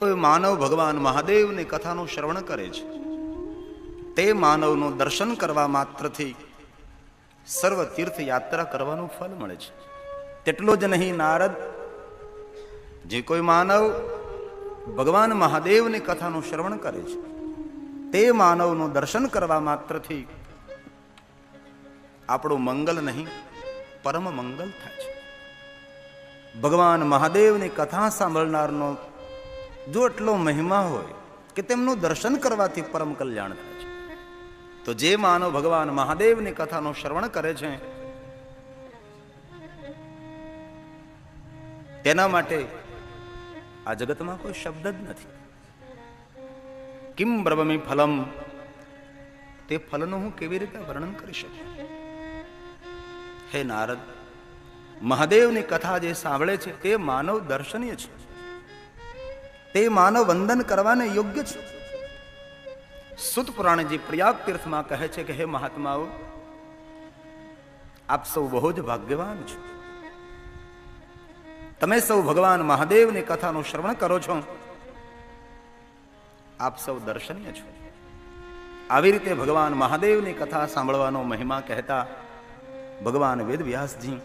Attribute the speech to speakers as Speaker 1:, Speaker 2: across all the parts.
Speaker 1: કોઈ માનવ ભગવાન મહાદેવની કથાનું શ્રવણ કરે છે, તે માનવનું દર્શન કરવા માત્રથી સર્વ તીર્થ યાત્રા કરવાનું ફળ મળે છે. તેટલો જ નહીં નારદ, જે કોઈ માનવ ભગવાન મહાદેવની કથાનું શ્રવણ કરે છે, તે માનવનું દર્શન કરવા માત્રથી આપણું મંગલ નહીં પરમ મંગલ થાય છે. ભગવાન મહાદેવની કથા સાંભળનારનો જો એટલો મહિમા હોય કે તેમનું દર્શન કરવાથી પરમ કલ્યાણ થાય છે, તો જે માનવ ભગવાન મહાદેવની કથાનું શ્રવણ કરે છે તેના માટે આ જગતમાં કોઈ શબ્દ જ નથી. કિમ બ્રવમી ફલમ, તે ફલનું હું કેવી રીતે વર્ણન કરી શકું? હે નારદ, મહાદેવની કથા જે સાંભળે છે તે માનવ દર્શનીય છે, તે માનવ વંદન કરવાને યોગ્ય છે. સુત પુરાણજી પ્રયાગ તીર્થમાં કહે છે કે હે મહાત્માઓ, આપ સૌ બહુ જ ભાગ્યવાન છો. તમે સૌ ભગવાન મહાદેવની કથાનું શ્રવણ કરો છો, આપ સૌ દર્શનીય છો. આવી રીતે ભગવાન મહાદેવની કથા સાંભળવાનો મહિમા કહેતા ભગવાન વેદ વ્યાસજી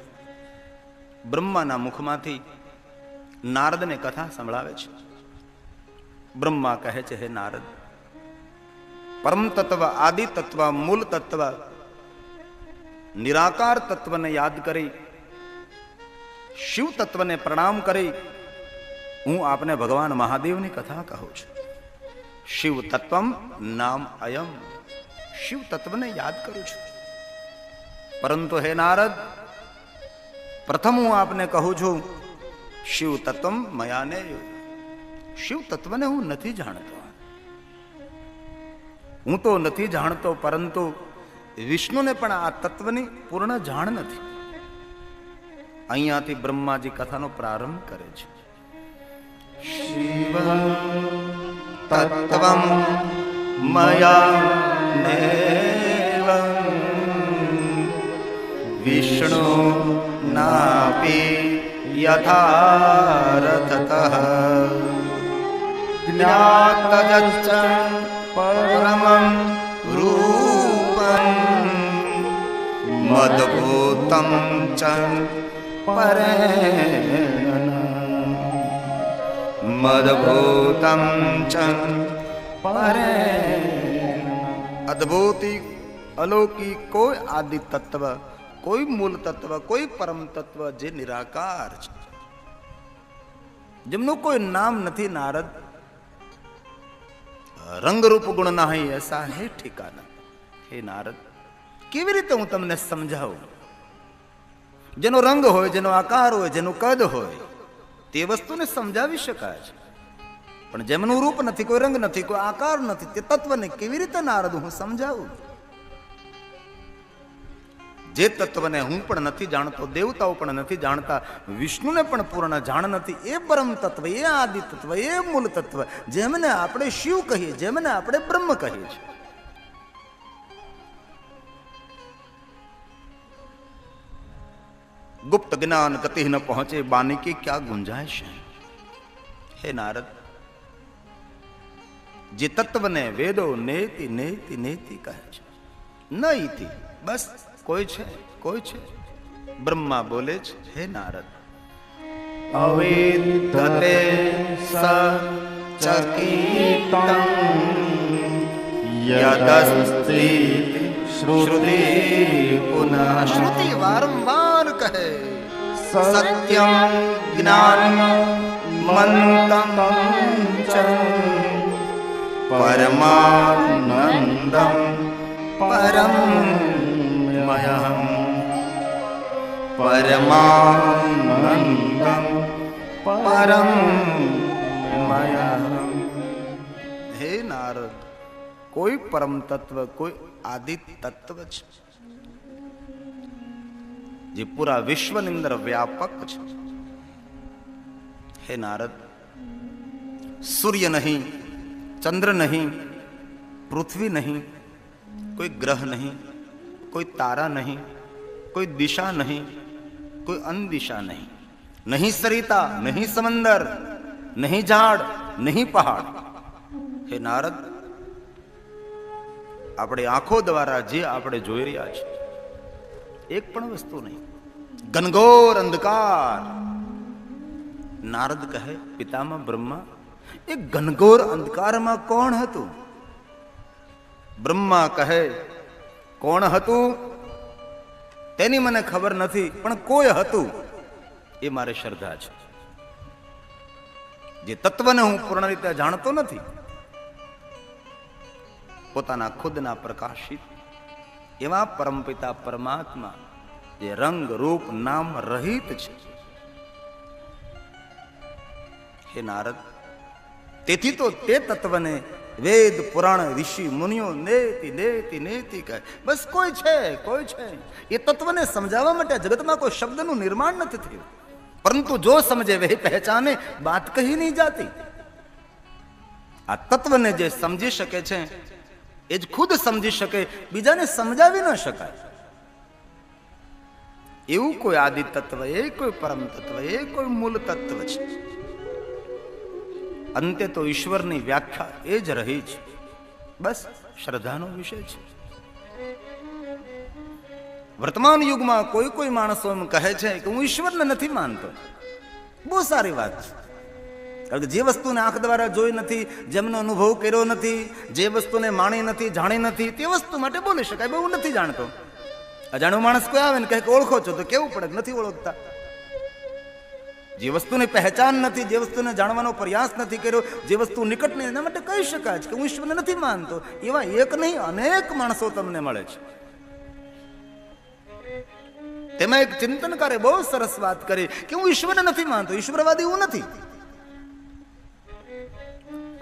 Speaker 1: બ્રહ્માના મુખમાંથી નારદને કથા સંભળાવે છે. બ્રહ્મા કહે છે, હે નારદ, પરમ તત્વ, આદિ તત્વ, મૂળ તત્વ, નિરાકાર તત્વને યાદ કરી, શિવ તત્વને પ્રણામ કરી હું આપને ભગવાન મહાદેવની કથા કહું છું. શિવ તત્વમ નામ અયમ, શિવ તત્વને યાદ કરું છું. પરંતુ હે નારદ, પ્રથમ હું આપને કહું છું, શિવ તત્વમ મયાને, શિવ તત્વને હું નથી જાણતો. હું તો નથી જાણતો, પરંતુ વિષ્ણુને પણ આ તત્વની પૂર્ણ જાણ નથી. અહીંયાથી બ્રહ્માજી કથાનો પ્રારંભ કરે છે. શિવ તત્વમ મયાનેવ વિષ્ણુ નાપી યથારથતઃ જ્ઞાતજચ્ચ પરમં રૂપં મદભૂતં ચ પરેણ, મદભૂતં ચ પરેણ. અદ્ભુતી અલૌકિક કોઈ આદિ તત્વ, કોઈ મૂળ તત્વ, કોઈ પરમ તત્વ જે નિરાકાર છે, જેમનું કોઈ નામ નથી નારદ, રંગરૂપ ગુણ નહીં એસા હે ઠિકાના. હે નારદ, કેવી રીતે હું તમને સમજાવું? જેનો રંગ હોય, જેનો આકાર હોય, જેનું કદ હોય, તે વસ્તુને સમજાવી શકાય છે. પણ જેમનું રૂપ નથી, કોઈ રંગ નથી, કોઈ આકાર નથી, તે તત્વને કેવી રીતે નારદ હું સમજાવું? જે તત્વને હું પણ નથી જાણતો, દેવતાઓ પણ નથી જાણતા, વિષ્ણુને પણ પૂર્ણ જાણ નથી, એ પરમ તત્વ, એ આદિ તત્વ, એ મૂળ તત્વ, જેમને આપણે શિવ કહીએ, જેમને આપણે બ્રહ્મ કહીએ છીએ, ગુપ્ત જ્ઞાન ગતિ ન પહોંચે બાની की क्या गुंजाइश है? હે નારદ, જે તત્વને વેદો નેતિ નેતિ નેતિ કહે છે, ન ઇતિ, બસ કોઈ છે, કોઈ છે. બ્રહ્મા બોલે છે, હે નારદ, અવેદતે સચકિતં યદસ્તિ શ્રુતિ પુનઃ. શ્રુતિ વારંવાર કહે, સત્યમ જ્ઞાનમ મંતમ ચ પરમાનંદમ પરમ મયમ, પરમાનંદમ પરમ મયમ. હે નારદ, કોઈ પરમ તત્વ, કોઈ આદિ તત્વ છે, જે પૂરા વિશ્વની અંદર વ્યાપક છે. હે નારદ, સૂર્ય નહીં, ચંદ્ર નહીં, પૃથ્વી નહીં, કોઈ ગ્રહ નહીં, કોઈ તારા નહીં, કોઈ દિશા નહીં, કોઈ અનદિશા નહીં, નહીં સરિતા, નહીં સમંદર, નહીં ઝાડ, નહીં પહાડ. હે નારદ, આપણે આંખો દ્વારા જે આપણે જોઈ રહ્યા છે એક પણ વસ્તુ નહીં, ઘનઘોર અંધકાર. નારદ કહે, પિતામહ બ્રહ્મા, એ ઘનઘોર અંધકારમાં કોણ હતું? બ્રહ્મા કહે, કોણ હતું તેની મને ખબર નથી, પણ કોઈ હતું એ મારે શ્રદ્ધા છે. જે તત્વને હું પૂર્ણ રીતે જાણતો નથી, પોતાના ખુદના પ્રકાશિત એવા પરમપિતા પરમાત્મા જે રંગ રૂપ નામ રહિત છે. હે નારદ, તેથી તો તે તત્વને વેદ પુરાણ ઋષિ મુનિઓ નેતિ નેતિ નેતિ કહે. બસ કોઈ છે, કોઈ છે. એ તત્વને સમજાવવા માટે જગતમાં કોઈ શબ્દનું નિર્માણ નથી થયું, પરંતુ જો સમજે વહી પહેચાને, બાત કહી નહીં જાતી. આ તત્વને જે સમજી શકે છે એ જ ખુદ સમજી શકે, બીજાને સમજાવી ન શકાય. એવું કોઈ આદિ તત્વ, એ કોઈ પરમ તત્વ, એ કોઈ મૂળ તત્વ છે. અંતે તો ઈશ્વરની વ્યાખ્યા એ જ રહી છે. બસ શ્રદ્ધાનો વિષય છે. વર્તમાન યુગમાં કોઈ કોઈ માણસો એમ કહે છે કે હું ઈશ્વરને નથી માનતો. બહુ સારી વાત છે, કારણ કે જે વસ્તુને આંખ દ્વારા જોઈ નથી, જેમનો અનુભવ કર્યો નથી, જે વસ્તુને માણી નથી, જાણી નથી, તે વસ્તુ માટે બોલી શકાય બહુ નથી જાણતો. અજાણ્યો માણસ કોઈ આવે ને કહે કે ઓળખો છો, તો કેવું પડે નથી ઓળખતા. જે વસ્તુની પહેચાન નથી, જે વસ્તુને જાણવાનો પ્રયાસ નથી કર્યો, જે વસ્તુ નિકટ નહીં, એના માટે કહી શકાય છે કે હું ઈશ્વરને નથી માનતો. એવા એક નહીં અનેક માણસો તમને મળે છે. તેમાં એક ચિંતનકારે બહુ સરસ વાત કરી કે હું ઈશ્વરને નથી માનતો, ઈશ્વરવાદી હું નથી.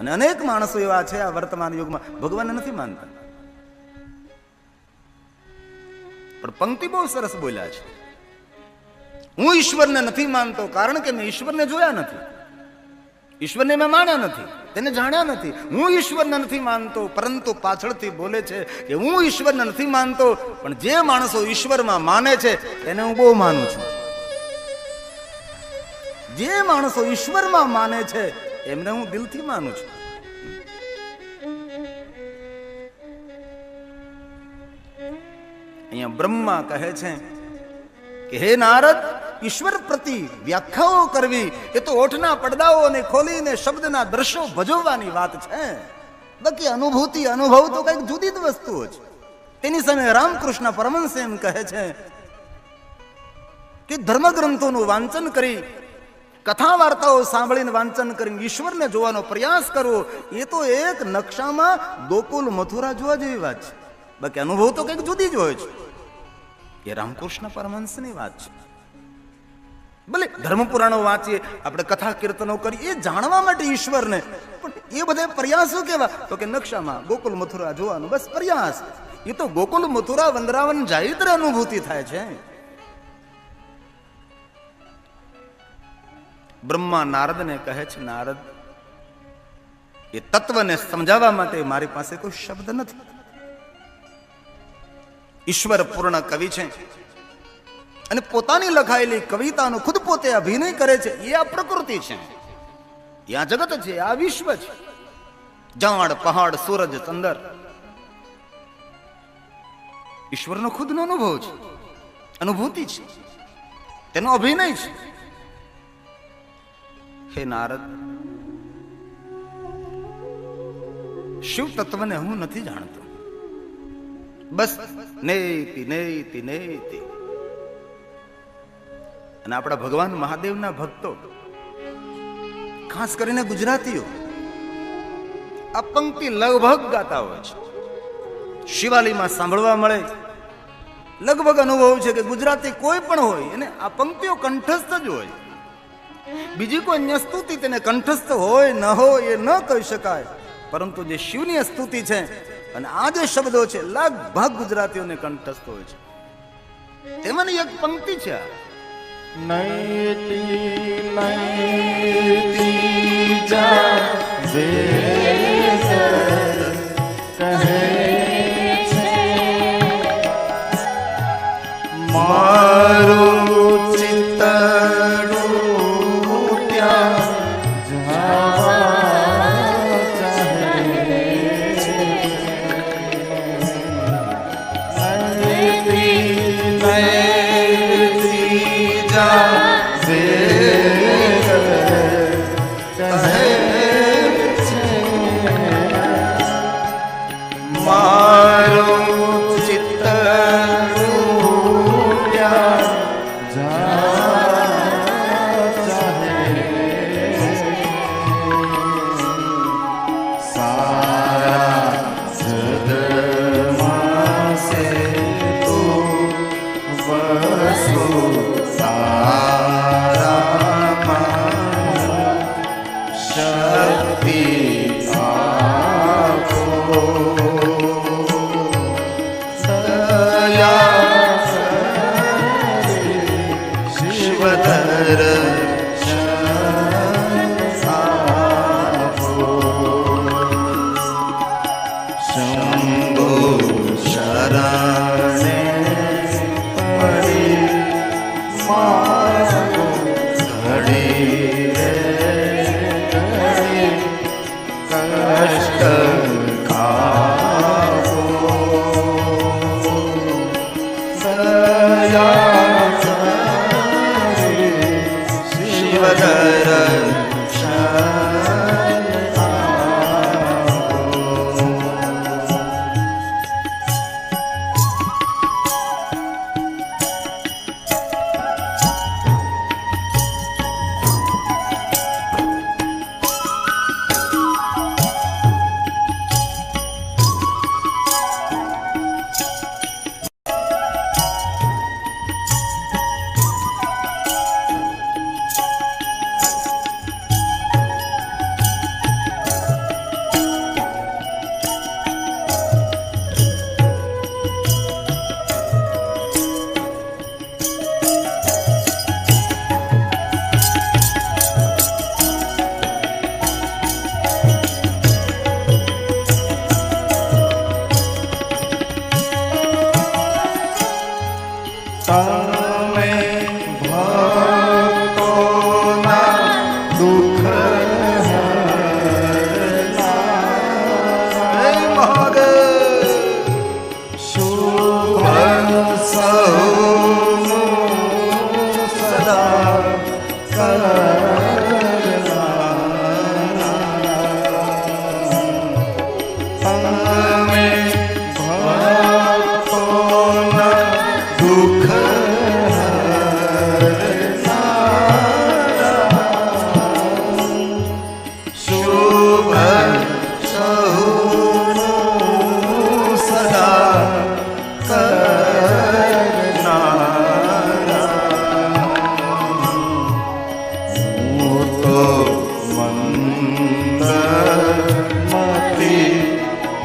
Speaker 1: અને અનેક માણસો એવા છે આ વર્તમાન યુગમાં ભગવાનને નથી માનતા. પણ પંક્તિ બહુ સરસ બોલ્યા છે, હું ઈશ્વરને નથી માનતો કારણ કે મેં ઈશ્વરને જોયા નથી, ઈશ્વરને મેં માન્યા નથી, તેને જાણ્યા નથી. હું ઈશ્વરને નથી માનતો, પરંતુ પાછળથી બોલે છે કે હું ઈશ્વરને નથી માનતો, પણ જે માણસો ઈશ્વરમાં માને છે તેને હું બહુ માનું છું. જે માણસો ઈશ્વરમાં માને છે એમને હું દિલથી માનું છું. અહીંયા બ્રહ્મા કહે છે કે હે નારદ, ઈશ્વર પ્રતિ વ્યાખ્યાઓ કરવી એ તો ઓઠના પડદાઓને ખોલીને શબ્દના દ્રશ્યો ભજવવાની વાત છે. બાકી અનુભૂતિ અનુભવ તો કઈક જુદી જ વસ્તુઓ છે. તેની સામે રામકૃષ્ણ પરમહંસ એમ કહે છે કે ધર્મગ્રંથોનું વાંચન કરી, કથા વાર્તાઓ સાંભળીને વાંચન કરીને ઈશ્વરને જોવાનો પ્રયાસ કરવો એ તો એક નકશામાં ગોકુલ મથુરા જોવા જેવી વાત છે. બાકી અનુભવ તો કઈક જુદી જ હોય છે. એ રામકૃષ્ણ પરમહંસની વાત છે. ભલે ધર્મ પુરાણો વાંચીએ, આપણે કથા કીર્તનો કરીએ, એ જાણવા માટે ઈશ્વરને, પણ એ બધા પ્રયાસો કેવા? તો કે નકશામાં ગોકુલ મથુરા જોવાનો બસ પ્રયાસ. એ તો ગોકુલ મથુરા વંદરાવન જાય ત્યારે અનુભૂતિ થાય છે. બ્રહ્મા નારદને કહે છે, નારદ, એ તત્વને સમજાવવા માટે મારી પાસે કોઈ શબ્દ નથી. ઈશ્વર પૂર્ણ કવિ છે અને પોતાની લખાયેલી કવિતાનો ખુદ પોતે અભિનય કરે છે. એ આ પ્રકૃતિ છે, એ આ જગત છે, આ વિશ્વ છે. ઝાડ, પહાડ, સૂરજ, ચંદ્ર ઈશ્વરનો ખુદનો અનુભવ છે, અનુભૂતિ છે, તેનો અભિનય છે. હે નારદ, શિવ તત્વને હું નથી જાણતો. બસ નેતિ નેતિ નેતિ. અને આપણા ભગવાન મહાદેવના ભક્તો, ખાસ કરીને ગુજરાતીઓ, આ પંક્તિ લગભગ ગાતા હોય છે. શિવાલીમાં સાંભળવા મળે. લગભગ અનુભવ છે કે ગુજરાતી કોઈ પણ હોય એને આ પંક્તિઓ કંઠસ્થ જ હોય. બીજી કોઈ અન્ય સ્તુતિ તેને કંઠસ્થ હોય ન હોય એ ન કહી શકાય, પરંતુ જે શિવની સ્તુતિ છે અને આ જે શબ્દો છે લગભગ ગુજરાતીઓને કંઠસ્થ હોય છે. તેમાંની એક પંક્તિ છે,
Speaker 2: નૈતી નૈતી જા જે કહે છે મારું ચિત્તડું ત્યાં જવા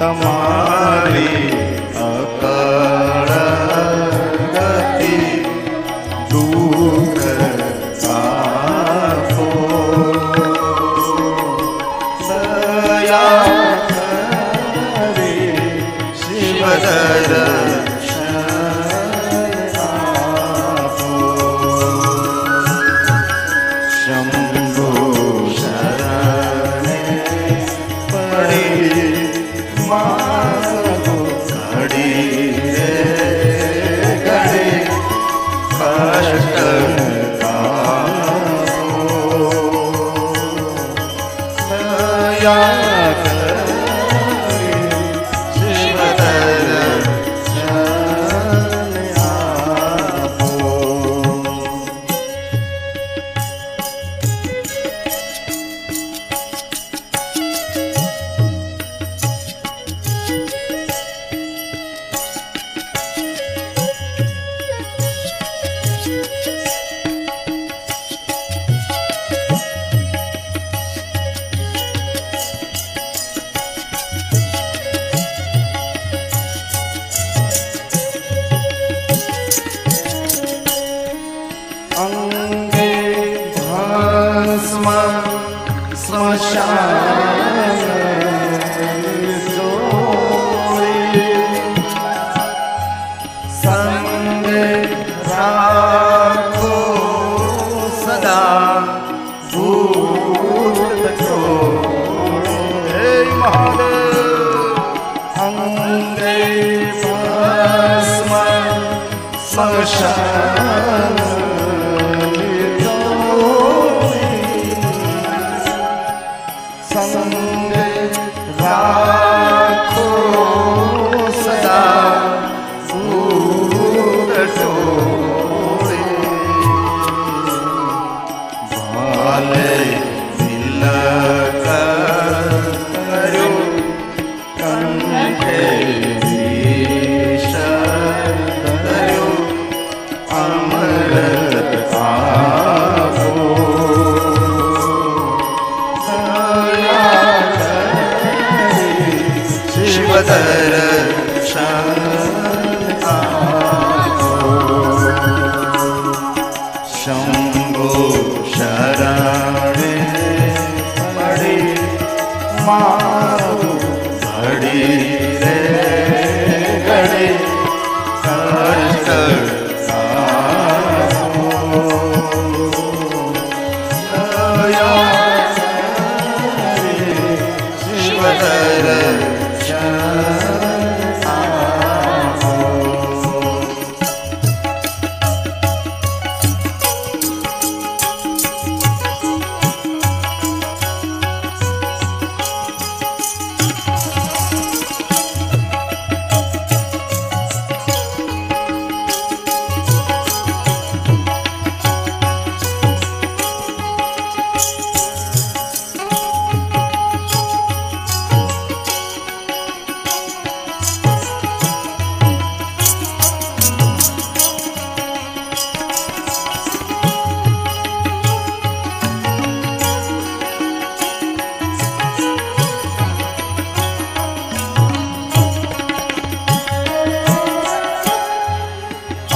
Speaker 2: તમારી અકળ ગતિ દુઃખ આપો દયા કરી શિવ દર્શન આપો શંભો શરણે પડી માગો ઘડી રે ઘડી કષ્ટ દયા કરી શિવ દર્શન આપો અંગે ભસ્મ સ્મશાન જોઈ સંગે રાખો સદા ભૂત છોડ હે મહાદેવ અંગે ભસ્મ સ્મશાન સંગ રાખો સદા ભૂત ભાલે તિલક કર્યો કંઠે વિષ કર્યો અમૃત આપો શિવ દર્શન આપો શંભો શરણે પડી મારું ઘડી રે ઘડી કષ્ટ આપો દયા કરી શિવ દર્શન આપો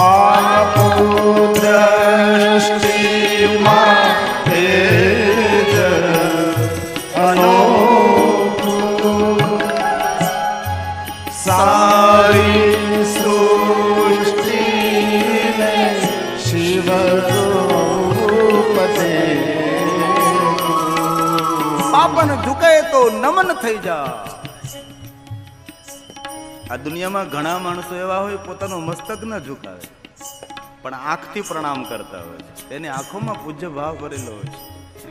Speaker 2: આપો દ્રષ્ટિમાં તેજ અનોખું સારી સૃષ્ટિને શિવ રૂપ દે
Speaker 1: પાપન ઝુકે તો નમન થઈ જા. આ દુનિયામાં ઘણા માણસો એવા હોય પોતાનું મસ્તક ન ઝુકાવે પણ આંખથી પ્રણામ કરતા હોય છે. તેની આંખોમાં પૂજ્ય ભાવ ભરેલો હોય છે.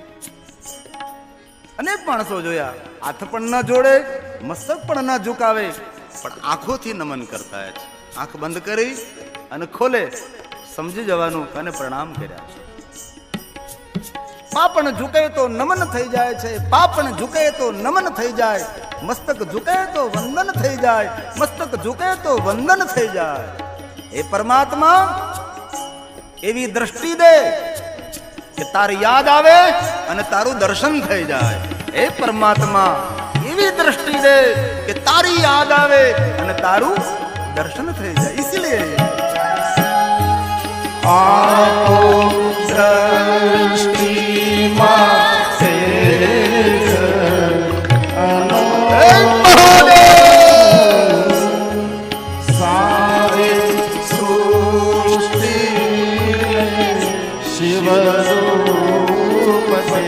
Speaker 1: અનેક માણસો જોયા હાથ પણ ન જોડે મસ્તક પણ ન ઝુકાવે પણ આંખોથી નમન કરતા હોય છે. આંખ બંધ કરી અને ખોલે સમજી જવાનું અને પ્રણામ કર્યા છે. પાપણ ઝુકે તો નમન થઈ જાય છે. પાપણ ઝુકે તો નમન થઈ જાય. મસ્તક ઝુકે તો વંદન થઈ જાય. મસ્તક ઝુકે તો વંદન થઈ જાય. એ પરમાત્મા એવી દ્રષ્ટિ દે કે તારી યાદ આવે અને તારું દર્શન થઈ જાય. એ પરમાત્મા એવી એવી દ્રષ્ટિ દે કે તારી યાદ આવે અને તારું દર્શન થઈ જાય. इसलिए
Speaker 2: आपो दृष्टि माते सारे सृष्टि शिव रूप से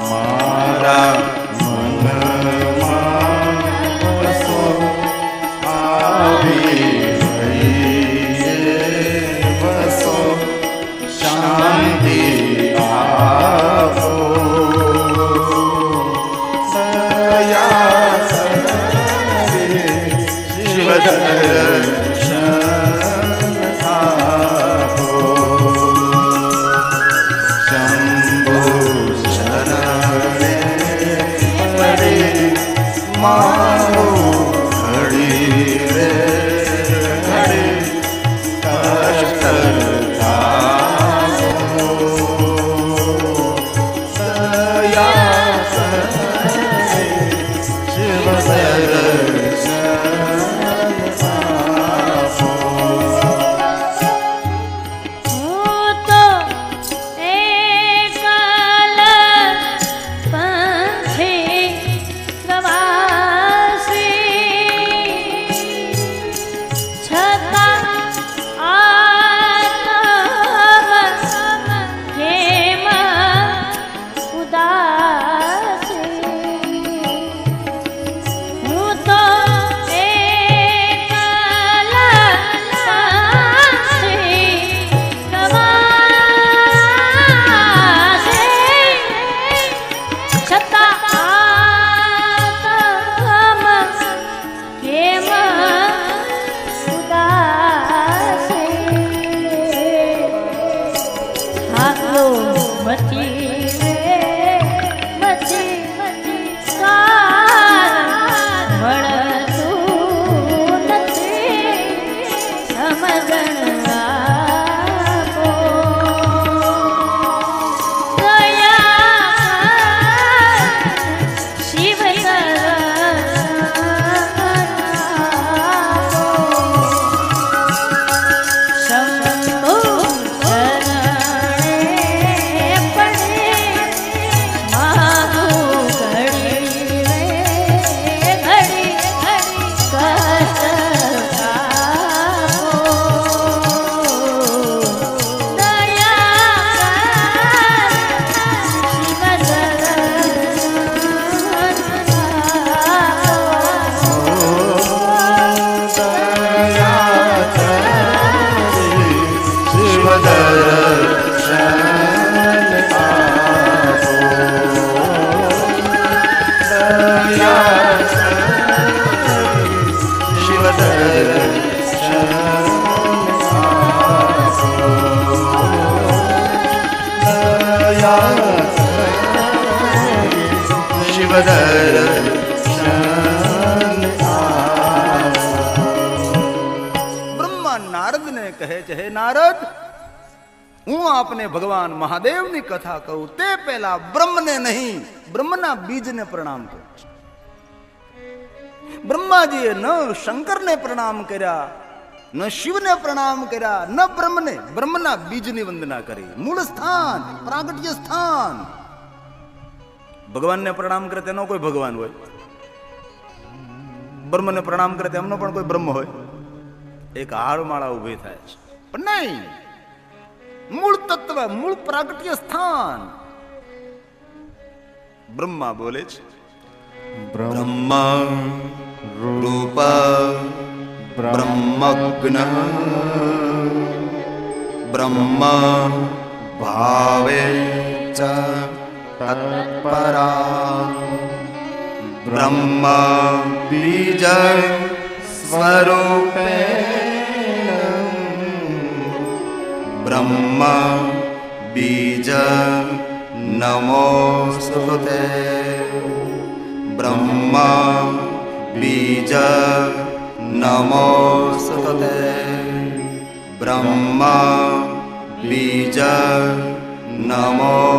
Speaker 2: मारा
Speaker 1: બ્રહ્મા નારદને કહે છે, હે નારદ, હું આપને ભગવાન મહાદેવની કથા કહું તે પહેલા બ્રહ્મને નહીં, બ્રહ્મના બીજને પ્રણામ કરું. બ્રહ્માજીએ ન શંકરને પ્રણામ કર્યા, ન શિવને પ્રણામ કર્યા, ન બ્રહ્મને, બ્રહ્મના બીજની વંદના કરી. મૂળ સ્થાન, પ્રાગટ્ય સ્થાન. ભગવાનને પ્રણામ કરે તેનો કોઈ ભગવાન હોય, બ્રહ્મને પ્રણામ કરે તેમનો પણ કોઈ બ્રહ્મ હોય. એક હારમાળા ઉભી થાય છે, પણ નહીં, મૂળ તત્વ, મૂળ પ્રાગટ્ય સ્થાન. બ્રહ્મા બોલે છે, બ્રહ્મ રૂપ બ્રહ્મજ્ઞ બ્રહ્મ ભાવે ચ તત્પરા બ્રહ્મ બીજ સ્વરૂપે બ્રહ્મ બીજ નમોસ્તુતે બ્રહ્મ બીજ નમોસ્તુતે બ્રહ્મ બીજ નમો